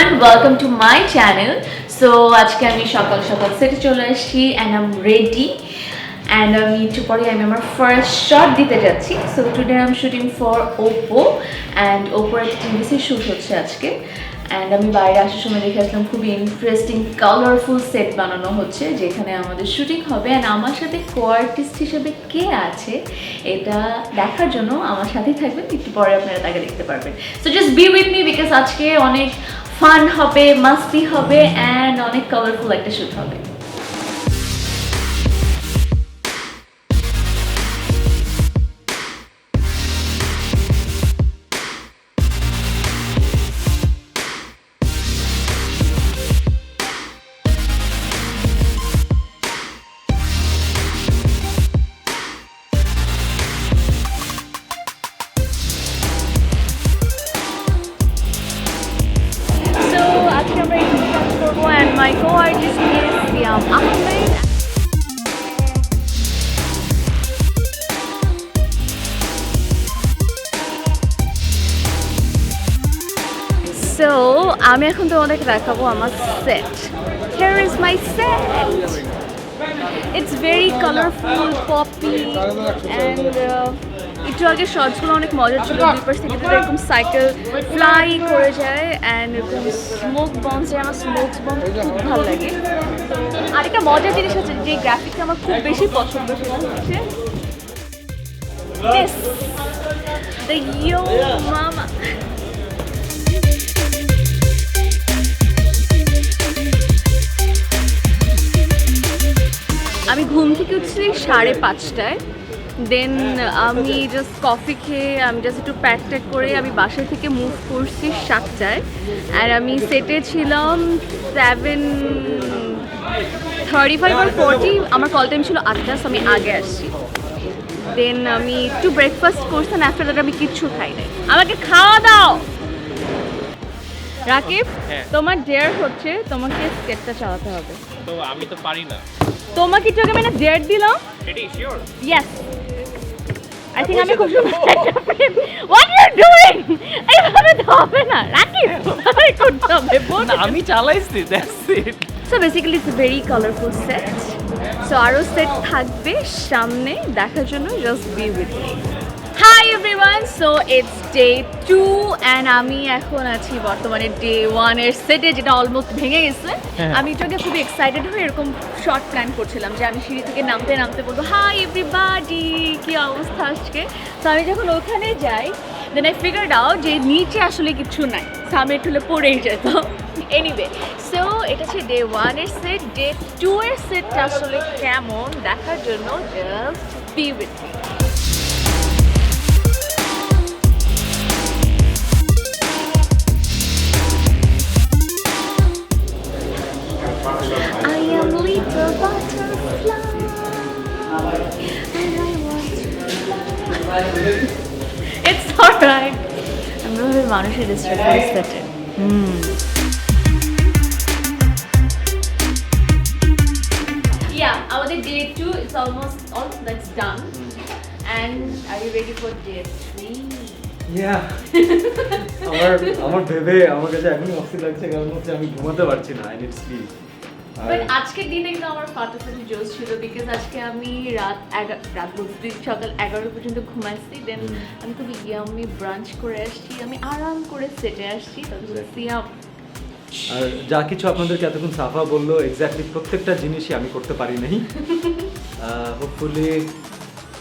everyone, welcome to my channel. So আজকে আমি সকাল সকাল সেটে চলে আসছি and I'm ready and আমি একটু পরে আমি আমার ফার্স্ট শট দিতে যাচ্ছি. So today I'm shooting for Oppo and Oppo এর টিভিসি শুট হচ্ছে আজকে. And আমি বাইরে আসার সময় দেখে আসলাম খুবই ইন্টারেস্টিং কালারফুল সেট বানানো হচ্ছে যেখানে আমাদের শুটিং হবে. অ্যান্ড আমার সাথে কো-আর্টিস্ট হিসেবে কে আছে এটা দেখার জন্য আমার সাথেই থাকবেন, একটু পরে আপনারা তাকে দেখতে পারবেন. So just be with me because আজকে অনেক ফান হবে, মাস্তি হবে অ্যান্ড অনেক কালারফুল একটা শুট হবে. And my co-artist is Siam Ahmed. So আমি এখন তোমাদেরকে দেখাবো আমার set. Here is my set. It's very colorful, poppy and একটু আগে শর্টসগুলো অনেক মজার ছিল. দুই পাশ থেকে এরকম সাইকেল ফ্লাই করে যায় অ্যান্ড এরকম স্মোক বম্বস যায়. আমার স্মোক বম্ব খুব ভালো লাগে. আরেকটা মজার জিনিস আছে যে গ্রাফিকটা আমার খুব বেশি পছন্দ, সেটা হচ্ছে this, the Yo Mama. আমি ঘুম থেকে উঠছি 5:30টায়. দেন আমি জাস্ট কফি খেয়ে আমি জাস্ট একটু প্যাক ট্যাক করে আমি বাসায় থেকে মুভ করছি 7টায়. আর আমি সেটে ছিলাম 7:35 or 40. আমার কল টাইম ছিল 8টা, আমি আগে আসছি. দেন আমি একটু ব্রেকফাস্ট করছিলাম. আফটার দ্যাট আমি কিচ্ছু খাই নাই. আমাকে খাওয়া দাও. রাকিব, তোমার ডেয়ার হচ্ছে তোমাকে স্কেটটা চালাতে হবে. তো আমি তো পারি না. তোমাকে একটু আগে মানে ডেয়ার দিলাম. এটি শিওর? ইয়েস. I think আমি খুব সুন্দর একটা ফ্রেম. What you doing? এইভাবে তো হবে না রাকিব. আরে করতে হবে বোন. আমি চালাইছি, that's it. So basically it's a very colorful set. So আরো সেট থাকবে সামনে দেখার জন্য. Just be with me. Hi everyone, so it's day 2 and আমি এখন আছি বর্তমানে day 1 এর সেটে, যেটা অলমোস্ট ভেঙে গেছে. আমি এটাকে খুব এক্সাইটেড হয়ে এরকম শর্ট প্ল্যান করছিলাম যে আমি সিঁড়ি থেকে নামতে নামতে বলবো হাই এভরিবডি, কি অবস্থা আজকে. তো আমি যখন ওখানে যাই দেন আই ফিগার্ড আউট যে নিচে আসলে কিছু নাই, সামনে একটু পড়েই যেত. এনিওয়ে, সো এটা হচ্ছে ডে 1 এর সেট. ডে 2 এর সেটটা আসলে কেমন দেখার জন্য just be with me. I am little butterfly and I want to fly. It's alright. আমরা ভাবে মানুষের ডিস্ট্রাক্ট সেটে. Yeah, আমাদের day 2 is almost all that's done. And are you ready for day 3? Yeah. আমার ভেবে আমার কাছে এখনই অস্থির লাগছে, কারণ হচ্ছে আমি ঘুমাতে পারছি না. I need sleep. বাট আজকের দিনে কিন্তু আমার ফাটাফাটি জোশ ছিল বিকজ আজকে আমি রাত বলতে সকাল 11 পর্যন্ত ঘুমাইছি. দেন আমি খুব ইয়ামি ব্রাঞ্চ করে আসছি, আমি আরাম করে সেটে আসছি. আর যা কিছু আপনাদেরকে এতক্ষণ সাফা বললো এক্স্যাক্টলি প্রত্যেকটা জিনিসই আমি করতে পারি নাই. Hopefully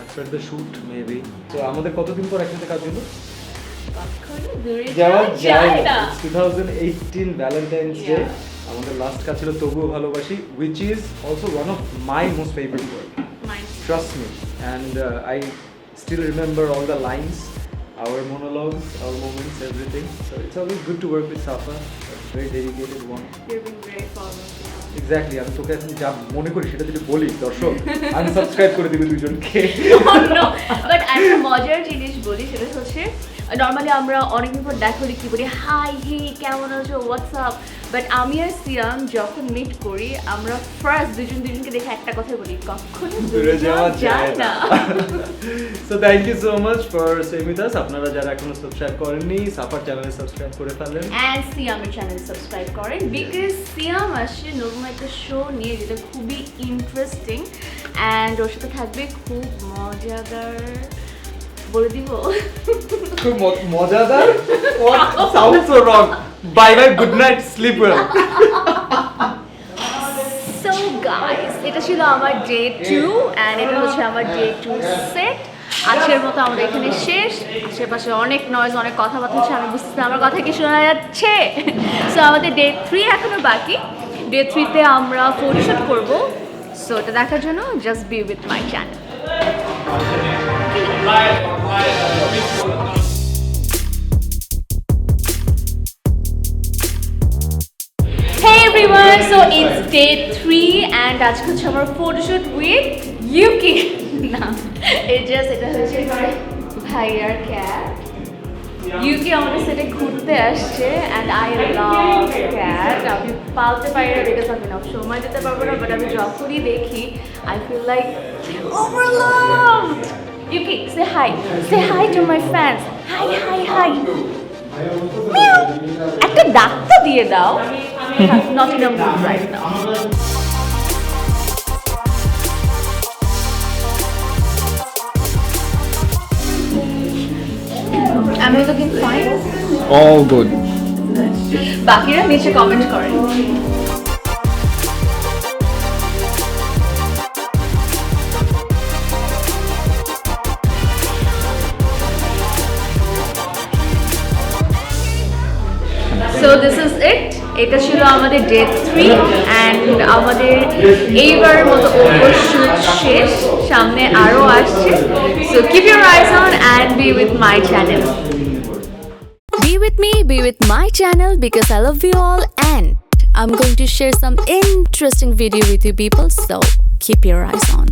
after the shoot maybe. তো আমাদের কতদিন পর একসাথে কাজ হলো? 2018 ভ্যালেন্টাইন্স ডে আমাদের লাস্ট কাজ ছিল তবুও ভালোবাসি, which is also one of my most favorite work. Trust me. And I still remember all the lines, our monologues, our moments, everything. So it's always good to work with Safa, a very dedicated one. You've been very following. Exactly. আমি তোকে এখন যা মনে করি সেটা যদি বলি দর্শক আনসাবস্ক্রাইব করে দিবে দুজনকে. বাট একটা মজার জিনিস বলি, সেটা হচ্ছে নর্মালি আমরা অনেকদিন পর দেখা করি কি বলি হাই হে কেমন আছো হোয়াটসঅ্যাপ. বাট আমি আর সিয়াম যখন মিট করি আমরা ফার্স্ট দুজনকে দেখে একটা কথা বলি, কখনো দূরে যাওয়া যায় না। So thank you so much for staying with us. আপনারা যারা এখনো সাবস্ক্রাইব করেননি সাফার চ্যানেলে সাবস্ক্রাইব করে ফেলেন অ্যান্ড সিয়ামের চ্যানেল সাবস্ক্রাইব করেন, বিকজ সিয়াম আসছে নতুন একটা শো নিয়ে যেটা খুবই ইন্টারেস্টিং অ্যান্ড ওর সাথে থাকবে খুব মজাদার, বলে দিব খুব মজাদার। সাউন্ডস সো রং। Bye bye, good night, slip well. So guys, এটা ছিল আমার ডে 2 অ্যান্ড এটা হচ্ছে আমার ডে 2 সেট। আজকের মতো আমাদের এখানে শেষ। আশেপাশে অনেক নয়েজ, অনেক কথাবার্তা হচ্ছে, আমি বুঝতেছি আমার কথা কি শোনা যাচ্ছে। সো আমাদের ডে 3 এখনো বাকি। ডে 3-তে আমরা ফটোশুট করব। সো এটা দেখার জন্য just be with my channel. Hey everyone, so it's day 3 and আজকে হচ্ছে আমার ফটোশুট উইথ ইউকি। না, এটা হচ্ছে আমার ভাইয়ার ক্যাট। ইউকি আমাদের সেটে ঘুরতে আসছে অ্যান্ড আই লাভ ক্যাট। আমি পালতে পারি না বিকজ আমি না সময় দিতে পারবো না, বাট আমি যখনই দেখি I feel like overloved. Yuki, say hi to my fans. Hi meow, একটা ডাক তো দিয়ে দাও। Not in a mood right now. Am I looking fine? All good. বাকিরা নিচে কমেন্ট করেন। So this is it. এটা ছিল আমাদের ডে 3 অ্যান্ড আমাদের এইবারের মতো ওভারশুট শেষ। সামনে আরও আসছে। So keep your eyes on and be with my channel. Be with me, be with my channel because I love you all and I'm going to share some interesting video with you people, so keep your eyes on.